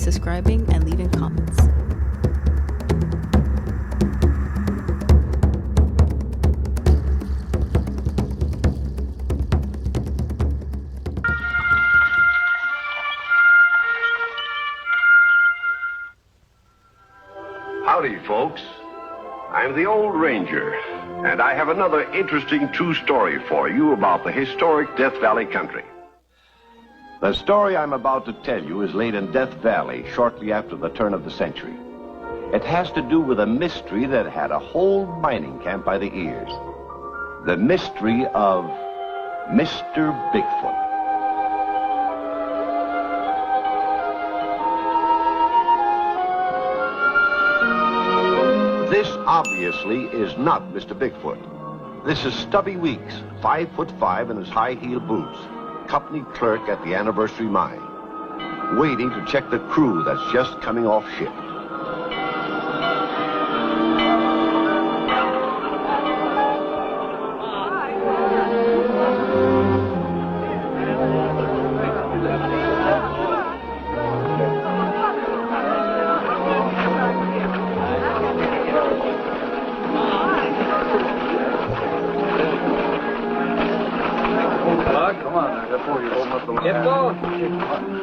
subscribing and leaving comments. Howdy, folks. I'm the Old Ranger, and I have another interesting true story for you about the historic Death Valley country. The story I'm about to tell you is laid in Death Valley shortly after the turn of the century. It has to do with a mystery that had a whole mining camp by the ears. The mystery of Mr. Bigfoot. This obviously is not Mr. Bigfoot. This is Stubby Weeks, 5'5" in his high-heel boots, company clerk at the Anniversary Mine, waiting to check the crew that's just coming off shift.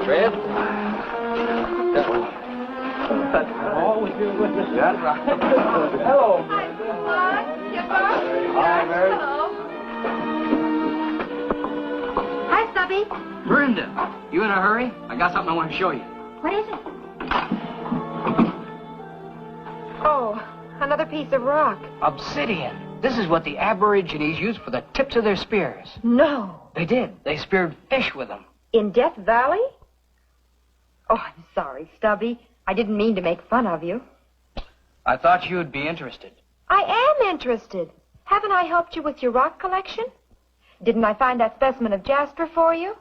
Red? Hello. Hi, Mary. Hi, Stubby. Brenda, you in a hurry? I got something I want to show you. What is it? Oh, another piece of rock. Obsidian. This is what the Aborigines used for the tips of their spears. No. They did. They speared fish with them. In Death Valley? Oh, I'm sorry, Stubby. I didn't mean to make fun of you. I thought you'd be interested. I am interested. Haven't I helped you with your rock collection? Didn't I find that specimen of jasper for you?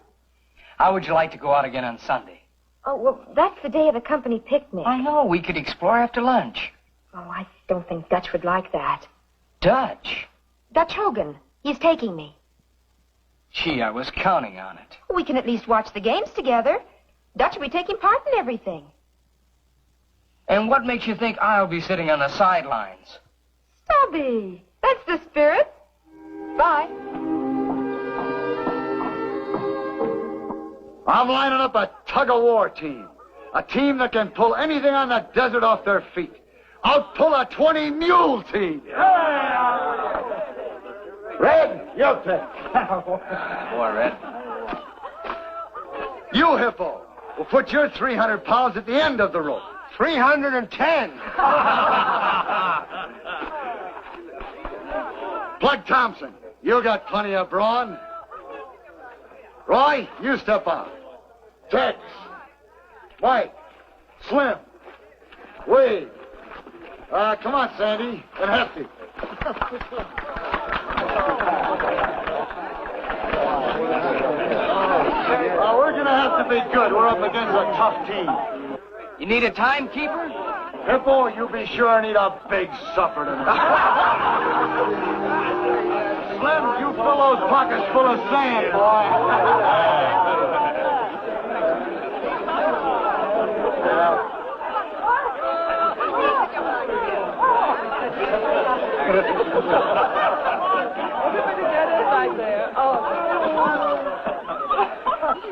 How would you like to go out again on Sunday? Oh, well, that's the day of the company picnic. I know. We could explore after lunch. Oh, I don't think Dutch would like that. Dutch? Dutch Hogan. He's taking me. Gee, I was counting on it. We can at least watch the games together. Dutch will be taking part in everything. And what makes you think I'll be sitting on the sidelines? Stubby, that's the spirit. Bye. I'm lining up a tug-of-war team. A team that can pull anything on the desert off their feet. I'll pull a 20-mule team. Red, you pick. Boy, Red. You, Hippo, will put your 300 pounds at the end of the rope. 310. Plug Thompson, you got plenty of brawn. Roy, you step out. Tex, Mike, Slim, Wade. Come on, Sandy, and Hefty. We're going to have to be good. We're up against a tough team. You need a timekeeper? Hippo, you be sure I need a big supper tonight. Slim, you fill those pockets full of sand, boy.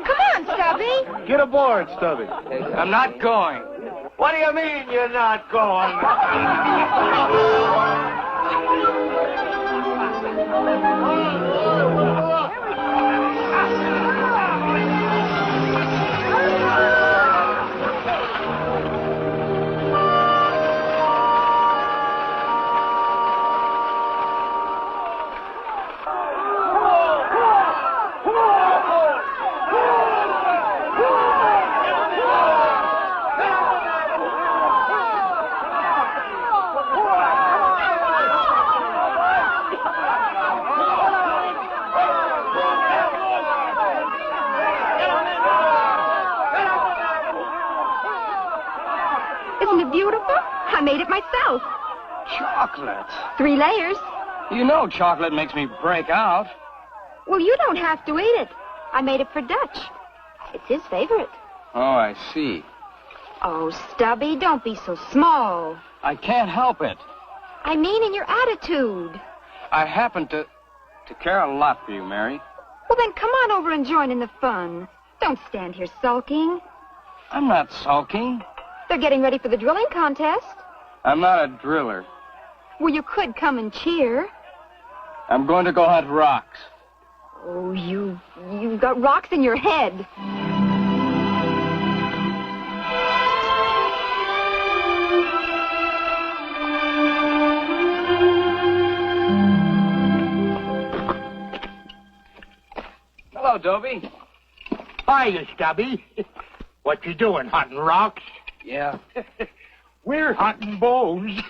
Come on, Stubby. Get aboard, Stubby. I'm not going. What do you mean you're not going? Isn't it beautiful? I made it myself. Chocolate. 3 layers. You know chocolate makes me break out. Well, you don't have to eat it. I made it for Dutch. It's his favorite. Oh, I see. Oh, Stubby, don't be so small. I can't help it. I mean in your attitude. I happen to care a lot for you, Mary. Well, then come on over and join in the fun. Don't stand here sulking. I'm not sulking. They're getting ready for the drilling contest. I'm not a driller. Well, you could come and cheer. I'm going to go hunt rocks. Oh, you've got rocks in your head. Hello, Dobie. Hiya, Stubby. What you doing, hunting rocks? Yeah. We're hunting bones.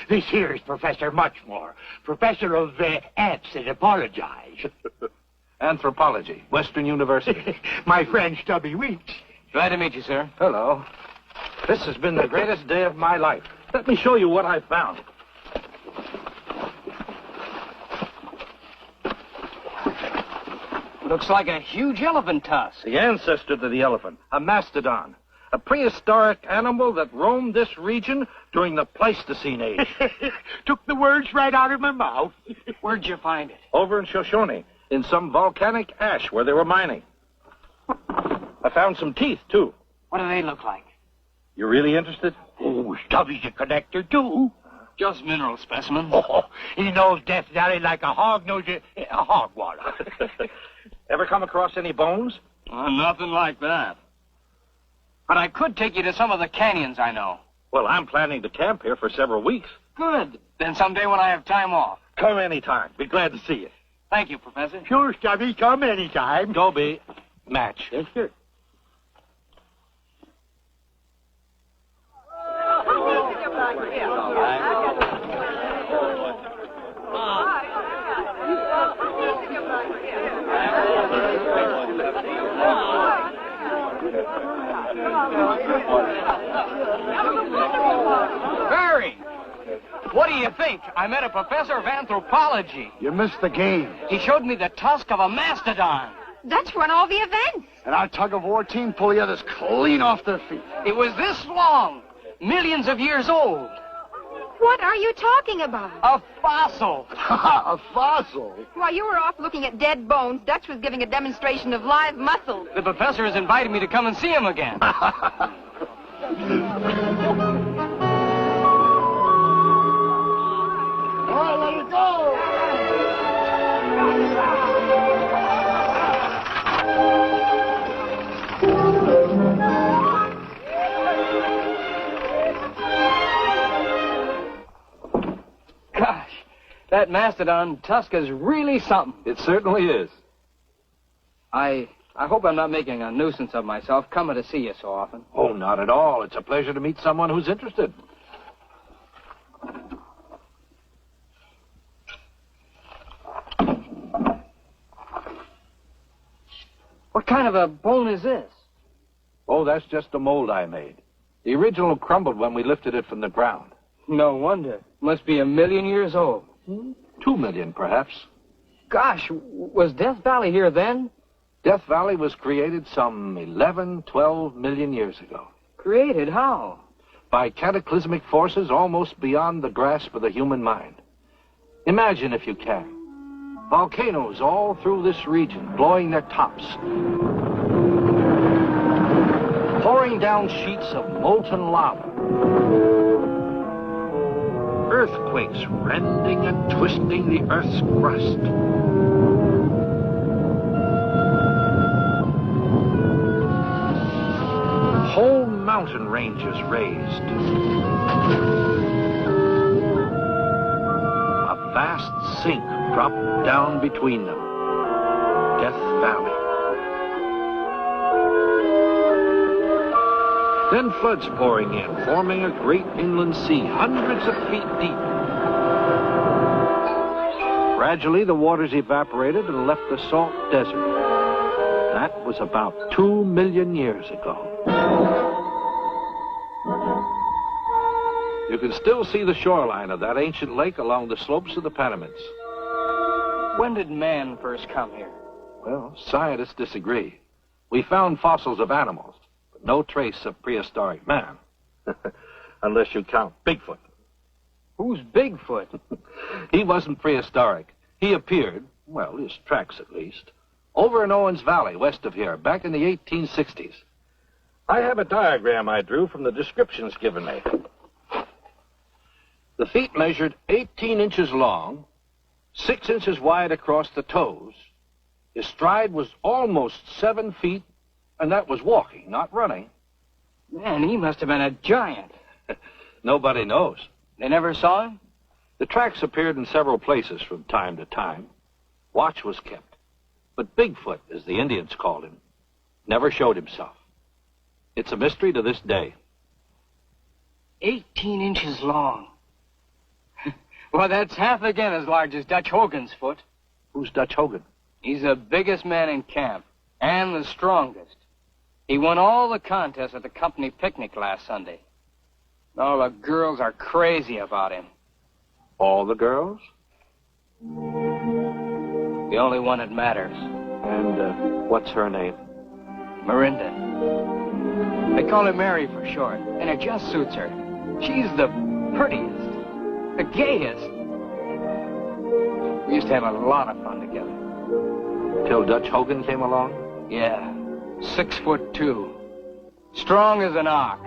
This here is Professor Muchmore, professor of ants that apologize. Anthropology, Western University. My friend Stubby Weeks. Glad to meet you, sir. Hello. This has been the greatest day of my life. Let me show you what I found. Looks like a huge elephant tusk. The ancestor to the elephant, a mastodon, a prehistoric animal that roamed this region during the Pleistocene age. Took the words right out of my mouth. Where'd you find it? Over in Shoshone, in some volcanic ash where they were mining. I found some teeth, too. What do they look like? You really interested? Oh, Stubby's a connector, too. Just mineral specimens. Oh, he knows Death Valley like a hog knows a hog water. Ever come across any bones? Nothing like that. But I could take you to some of the canyons I know. Well, I'm planning to camp here for several weeks. Good. Then someday when I have time off. Come anytime. Be glad to see you. Thank you, Professor. Sure, Stubby, come anytime. Dobie, match. Yes, sir. Barry! What do you think? I met a professor of anthropology. You missed the game. He showed me the tusk of a mastodon. That's run all the events. And our tug-of-war team pull the others clean off their feet. It was this long, millions of years old. What are you talking about? A fossil. A fossil? While you were off looking at dead bones, Dutch was giving a demonstration of live muscle. The professor has invited me to come and see him again. All right, let it go. Gosh, that mastodon tusk is really something. It certainly is. I hope I'm not making a nuisance of myself coming to see you so often. Oh, not at all. It's a pleasure to meet someone who's interested. What kind of a bone is this? Oh, that's just a mold I made. The original crumbled when we lifted it from the ground. No wonder. Must be 1,000,000 years old. 2 million, perhaps. Gosh, was Death Valley here then? Death Valley was created some 11, 12 million years ago. Created how? By cataclysmic forces almost beyond the grasp of the human mind. Imagine, if you can, volcanoes all through this region blowing their tops, pouring down sheets of molten lava, earthquakes rending and twisting the Earth's crust. Whole mountain ranges raised. A vast sink dropped down between them. Death Valley. Then floods pouring in, forming a great inland sea, hundreds of feet deep. Gradually, the waters evaporated and left the salt desert. That was about 2 million years ago. You can still see the shoreline of that ancient lake along the slopes of the Panamints. When did man first come here? Well, scientists disagree. We found fossils of animals, but but no trace of prehistoric man. Unless you count Bigfoot. Who's Bigfoot? He wasn't prehistoric. He appeared, well, his tracks at least, over in Owens Valley, west of here, back in the 1860s. I have a diagram I drew from the descriptions given me. The feet measured 18 inches long, 6 inches wide across the toes. His stride was almost 7 feet, and that was walking, not running. Man, he must have been a giant. Nobody knows. They never saw him? The tracks appeared in several places from time to time. Watch was kept. But Bigfoot, as the Indians called him, never showed himself. It's a mystery to this day. 18 inches long. Well, that's half again as large as Dutch Hogan's foot. Who's Dutch Hogan? He's the biggest man in camp, and the strongest. He won all the contests at the company picnic last Sunday. All the girls are crazy about him. All the girls? The only one that matters. And what's her name? Miranda. They call her Mary for short, and it just suits her. She's the prettiest, the gayest. We used to have a lot of fun together. Till Dutch Hogan came along? Yeah, 6'2", strong as an ox.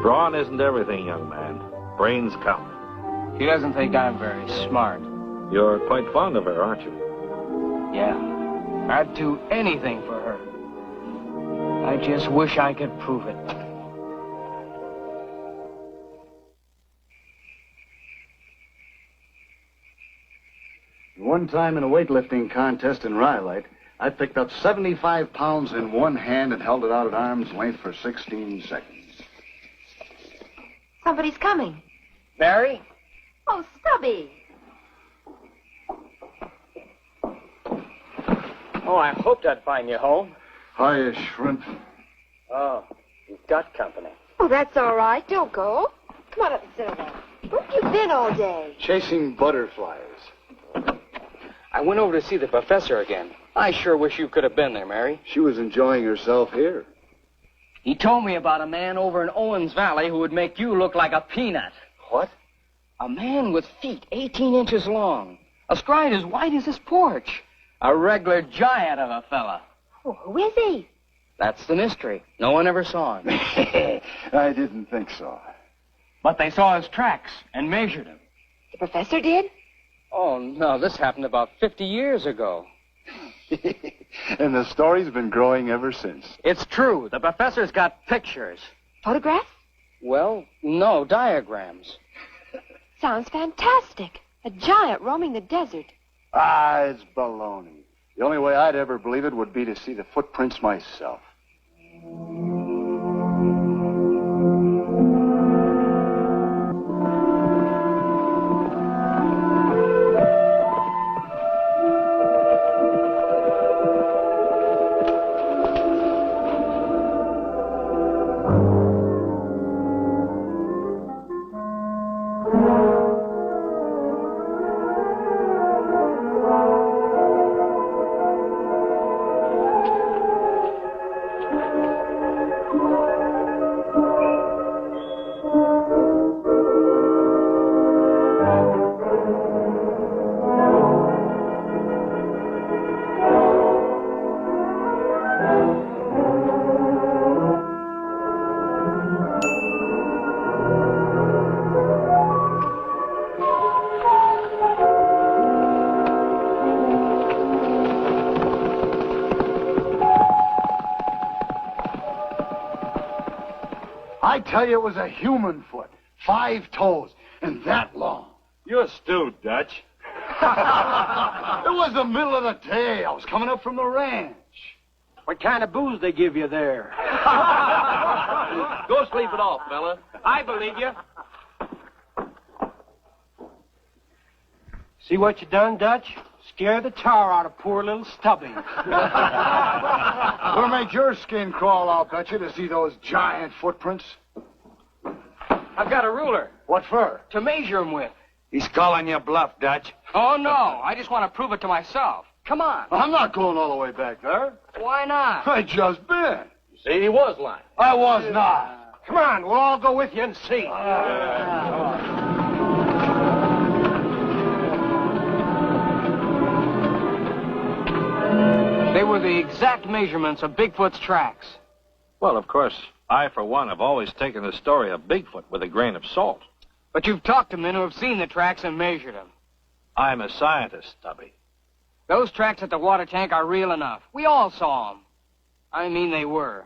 Brawn isn't everything, young man. Brains count. He doesn't think I'm very smart. You're quite fond of her, aren't you? Yeah, I'd do anything for her. I just wish I could prove it. One time in a weightlifting contest in Rhyolite, I picked up 75 pounds in one hand and held it out at arm's length for 16 seconds. Somebody's coming. Mary? Oh, Stubby. Oh, I hoped I'd find you home. Hiya, Shrimp. Oh, you've got company. Oh, that's all right. Don't go. Come on up and sit around. Where have you been all day? Chasing butterflies. I went over to see the professor again. I sure wish you could have been there, Mary. She was enjoying herself here. He told me about a man over in Owens Valley who would make you look like a peanut. What? A man with feet 18 inches long. A stride as wide as this porch. A regular giant of a fella. Oh, who is he? That's the mystery. No one ever saw him. I didn't think so. But they saw his tracks and measured him. The professor did? Oh, no, this happened about 50 years ago. And the story's been growing ever since. It's true. The professor's got pictures. Photographs? Well, no, diagrams. Sounds fantastic. A giant roaming the desert. Ah, it's baloney. The only way I'd ever believe it would be to see the footprints myself. I tell you, it was a human foot. 5 toes, and that long. You're stewed, Dutch. It was the middle of the day. I was coming up from the ranch. What kind of booze they give you there? Go sleep it off, fella. I believe you. See what you done, Dutch? Scare the tar out of poor little Stubby. What made your skin crawl, I'll bet you, to see those giant footprints? I've got a ruler What for? to measure him with. He's calling you bluff, Dutch. Oh, no. I just want to prove it to myself. Come on. I'm not going all the way back there. Why not? I just been. You See, he was lying. I was not. Come on, we'll all go with you and see. They were the exact measurements of Bigfoot's tracks. Well, of course, I, for one, have always taken the story of Bigfoot with a grain of salt. But you've talked to men who have seen the tracks and measured them. I'm a scientist, Stubby. Those tracks at the water tank are real enough. We all saw them. I mean, they were.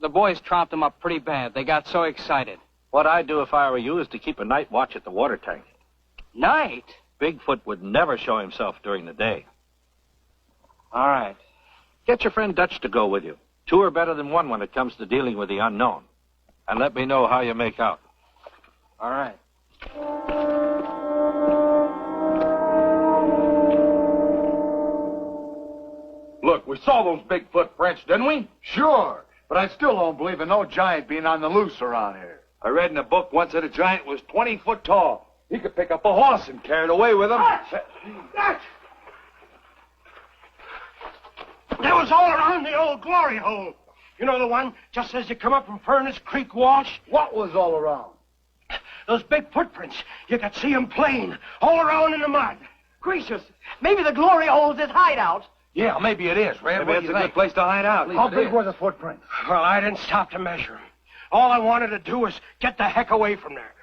The boys tromped them up pretty bad. They got so excited. What I'd do if I were you is to keep a night watch at the water tank. Night? Bigfoot would never show himself during the day. All right. Get your friend Dutch to go with you. Two are better than one when it comes to dealing with the unknown. And let me know how you make out. All right. Look, we saw those big footprints, didn't we? Sure, but I still don't believe in no giant being on the loose around here. I read in a book once that a giant was 20 foot tall. He could pick up a horse and carry it away with him. That was all around the old glory hole. You know the one just as you come up from Furnace Creek Wash? What was all around? Those big footprints. You could see 'em plain, all around in the mud. Gracious, maybe the glory hole's his hideout. Yeah, maybe it is, Red. Maybe What do it's you a think? good place to hide out. How big were the footprints? Well, I didn't stop to measure 'em. All I wanted to do was get the heck away from there.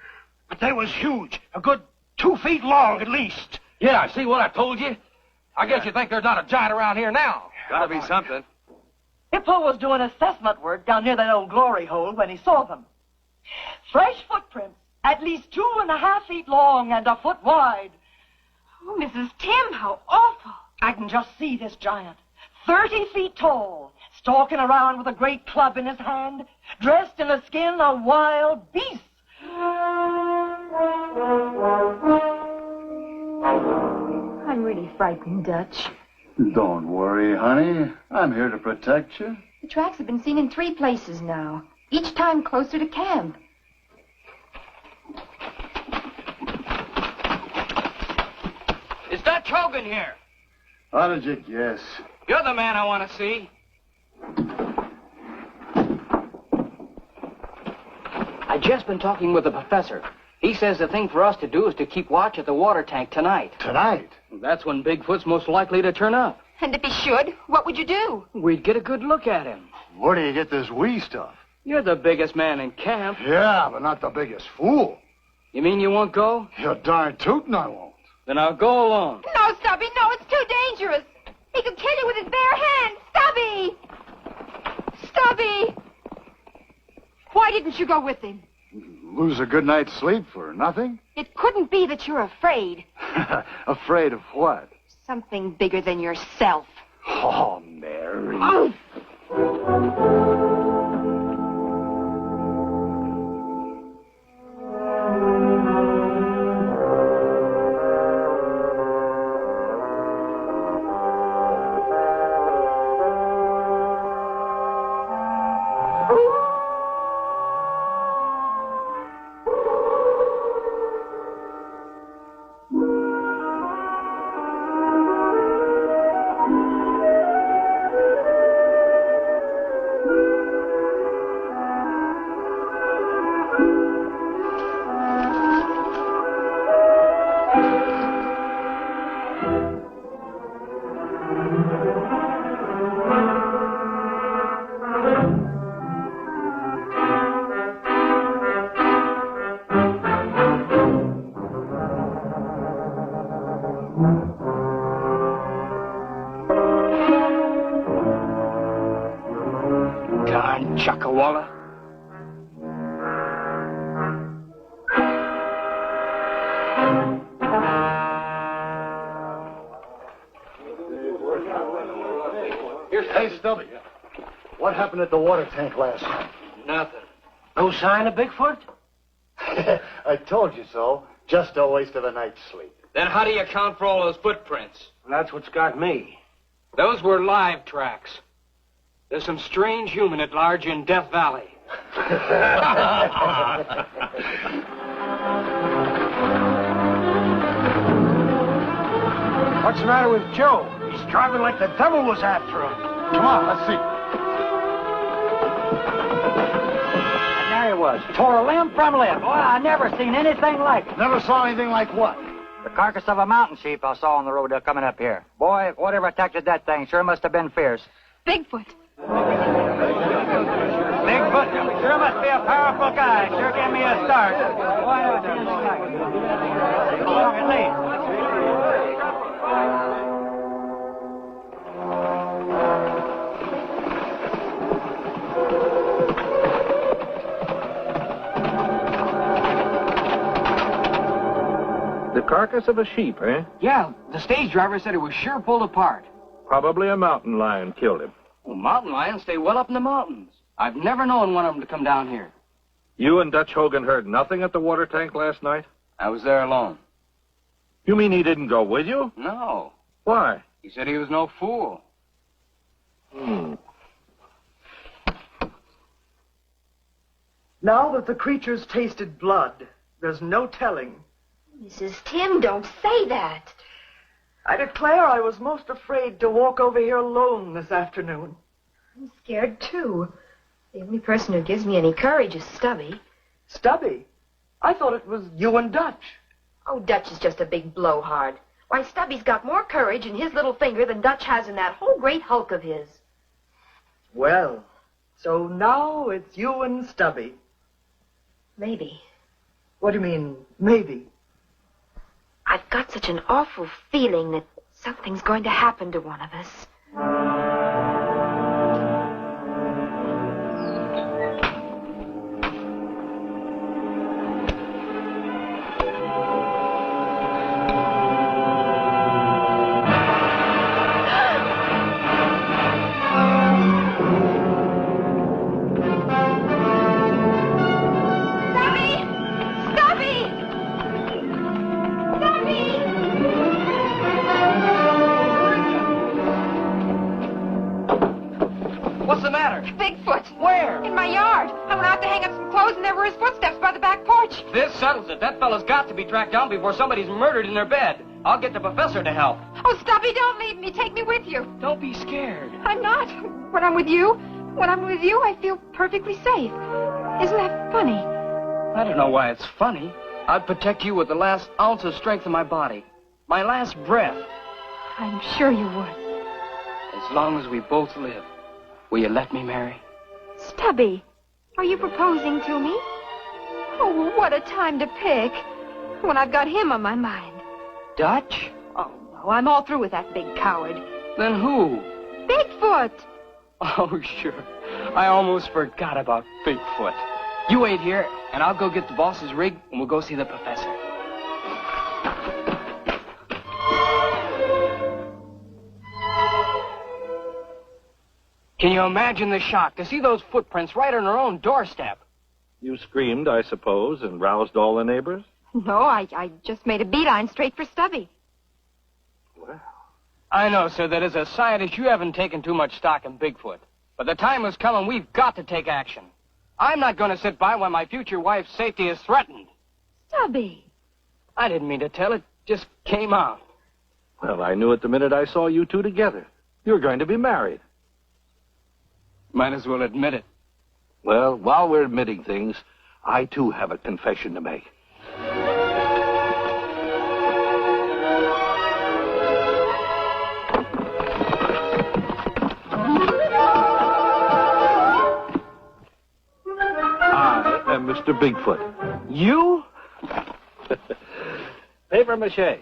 But they was huge, a good 2 feet long at least. Yeah, see what I told you? I guess you think there's not a giant around here now. Gotta be something. Hippo was doing assessment work down near that old glory hole when he saw them. Fresh footprints, at least 2.5 feet long and a foot wide. Oh, Mrs. Tim, how awful. I can just see this giant, 30 feet tall, stalking around with a great club in his hand, dressed in the skin of wild beasts. I'm really frightened, Dutch. Don't worry, honey. I'm here to protect you. The tracks have been seen in 3 places now, each time closer to camp. Is Dutch Hogan here? How did you guess? You're the man I want to see. I just been talking with the professor. He says the thing for us to do is to keep watch at the water tank tonight. Tonight? That's when Bigfoot's most likely to turn up. And if he should, what would you do? We'd get a good look at him. Where do you get this wee stuff? You're the biggest man in camp. Yeah, but not the biggest fool. You mean you won't go? You're darn tootin' I won't. Then I'll go alone. No, Stubby, no, it's too dangerous. He could kill you with his bare hands. Stubby! Stubby! Why didn't you go with him? Lose a good night's sleep for nothing? It couldn't be that you're afraid. Afraid of what? Something bigger than yourself. Oh, Mary. Oh! Darn Chuckawalla. Hey, Stubby. What happened at the water tank last night? Nothing. No sign of Bigfoot? I told you so. Just a waste of a night's sleep. Then how do you account for all those footprints? That's what's got me. Those were live tracks. There's some strange human at large in Death Valley. What's the matter with Joe? He's driving like the devil was after him. Come on, let's see. was. Tore limb from limb. Boy, I never seen anything like it. Never saw anything like what? The carcass of a mountain sheep I saw on the road coming up here. Boy, whatever attacked that thing sure must have been fierce. Bigfoot. Bigfoot sure must be a powerful guy. Sure gave me a start. Boy, I never seen anything like it. Go along and lead. The carcass of a sheep, eh? Yeah, the stage driver said it was sure pulled apart. Probably a mountain lion killed him. Well, mountain lions stay well up in the mountains. I've never known one of them to come down here. You and Dutch Hogan heard nothing at the water tank last night? I was there alone. You mean he didn't go with you? No. Why? He said he was no fool. Now that the creature's tasted blood, there's no telling. Mrs. Tim, don't say that. I declare I was most afraid to walk over here alone this afternoon. I'm scared, too. The only person who gives me any courage is Stubby. Stubby? I thought it was you and Dutch. Oh, Dutch is just a big blowhard. Why, Stubby's got more courage in his little finger than Dutch has in that whole great hulk of his. Well, so now it's you and Stubby. Maybe. What do you mean, maybe? I've got such an awful feeling that something's going to happen to one of us. What's the matter? Bigfoot. Where? In my yard. I went out to hang up some clothes and there were his footsteps by the back porch. This settles it. That fella's got to be tracked down before somebody's murdered in their bed. I'll get the professor to help. Oh, Stubby, don't leave me. Take me with you. Don't be scared. I'm not. When I'm with you, I feel perfectly safe. Isn't that funny? I don't know why it's funny. I'd protect you with the last ounce of strength in my body. My last breath. I'm sure you would. As long as we both live. Will you let me, Mary? Stubby, are you proposing to me? Oh, what a time to pick. When I've got him on my mind. Dutch? Oh, no, I'm all through with that big coward. Then who? Bigfoot. Oh, sure. I almost forgot about Bigfoot. You wait here, and I'll go get the boss's rig, and we'll go see the professor. Can you imagine the shock to see those footprints right on our own doorstep? You screamed, I suppose, and roused all the neighbors? No, I just made a beeline straight for Stubby. Well, I know, sir, that as a scientist, you haven't taken too much stock in Bigfoot. But the time has come and we've got to take action. I'm not going to sit by when my future wife's safety is threatened. Stubby. I didn't mean to tell. It just came out. well, I knew it the minute I saw you two together. You're going to be married. Might as well admit it. Well, while we're admitting things, I too have a confession to make. I am Mr. Bigfoot. You? Paper mache.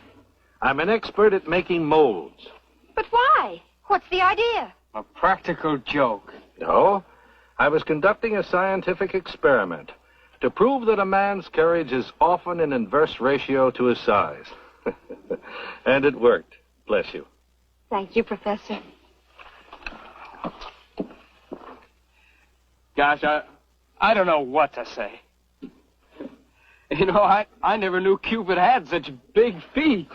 I'm an expert at making molds. But why? What's the idea? A practical joke. No, I was conducting a scientific experiment to prove that a man's courage is often in inverse ratio to his size. And it worked. Bless you. Thank you, Professor. Gosh, I don't know what to say. You know, I never knew Cupid had such big feet.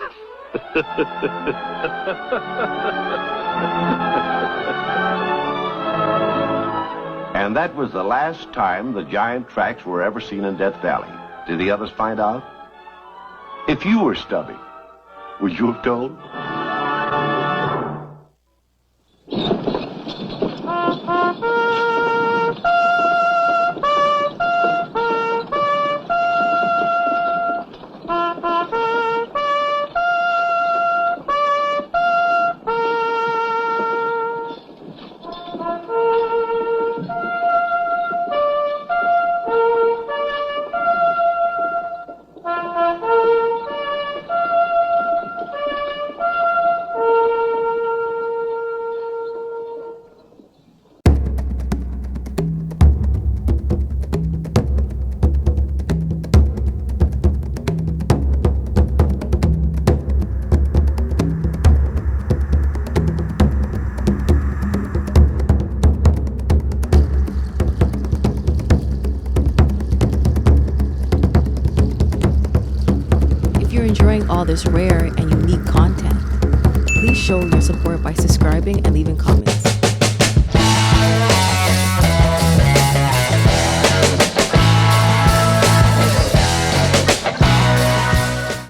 And that was the last time the giant tracks were ever seen in Death Valley. Did the others find out? If you were Stubby, would you have told? you're enjoying all this rare and unique content, please show your support by subscribing and leaving comments.